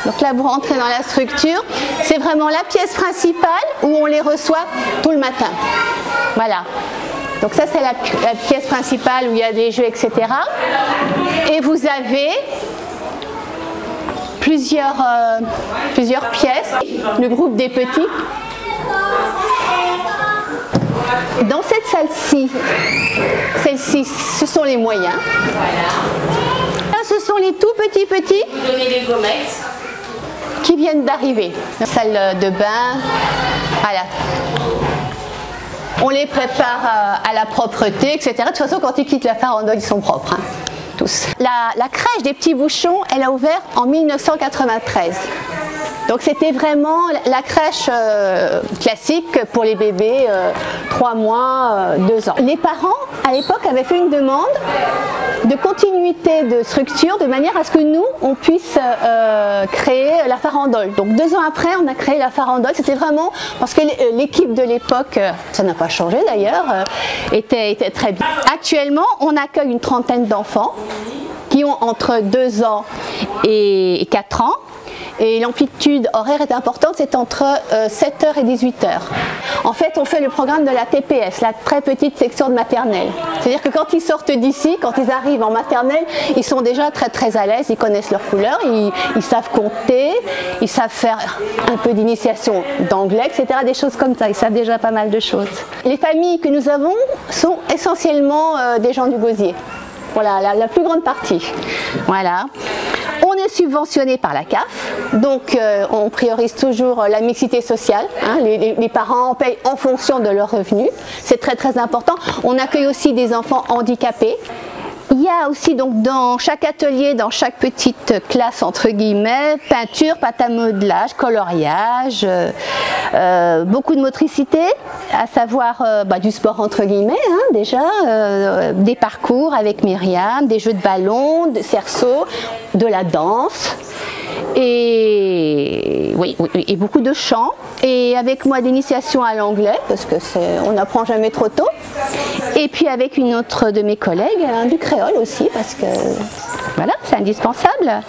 Donc là, vous rentrez dans la structure. C'est vraiment la pièce principale où on les reçoit tout le matin. Voilà. Donc ça, c'est la pièce principale où il y a des jeux, etc. Et vous avez plusieurs pièces. Le groupe des petits. Dans cette salle-ci, celle-ci, ce sont les moyens. Là, ce sont les tout petits. Vous donnez des gommettes. Qui viennent d'arriver. Salle de bain, voilà. On les prépare à la propreté, etc. De toute façon, quand ils quittent la farandole, ils sont propres, hein, tous. La crèche des petits bouchons, elle a ouvert en 1993. Donc c'était vraiment la crèche classique pour les bébés 3 mois, 2 ans. Les parents, à l'époque, avaient fait une demande de continuité de structure de manière à ce que nous, on puisse créer la farandole. Donc 2 ans après, on a créé la farandole. C'était vraiment parce que l'équipe de l'époque, ça n'a pas changé d'ailleurs, était très bien. Actuellement, on accueille une trentaine d'enfants qui ont entre 2 ans et 4 ans. Et l'amplitude horaire est importante, c'est entre 7h et 18h. En fait, on fait le programme de la TPS, la très petite section de maternelle. C'est-à-dire que quand ils sortent d'ici, quand ils arrivent en maternelle, ils sont déjà très à l'aise, ils connaissent leurs couleurs, ils savent compter, ils savent faire un peu d'initiation d'anglais, etc. Des choses comme ça, ils savent déjà pas mal de choses. Les familles que nous avons sont essentiellement des gens du Gosier. Voilà, la plus grande partie. Voilà. On est subventionné par la CAF, donc on priorise toujours la mixité sociale. Hein, les parents payent en fonction de leurs revenus, c'est très important. On accueille aussi des enfants handicapés. Il y a aussi donc dans chaque atelier, dans chaque petite classe entre guillemets, peinture, pâte à modelage, coloriage, beaucoup de motricité, à savoir du sport entre guillemets hein, déjà, des parcours avec Myriam, des jeux de ballon, de cerceau, de la danse. Et oui, et beaucoup de chants, et avec moi d'initiation à l'anglais, parce que on n'apprend jamais trop tôt, et puis avec une autre de mes collègues, du créole aussi, parce que voilà, c'est indispensable.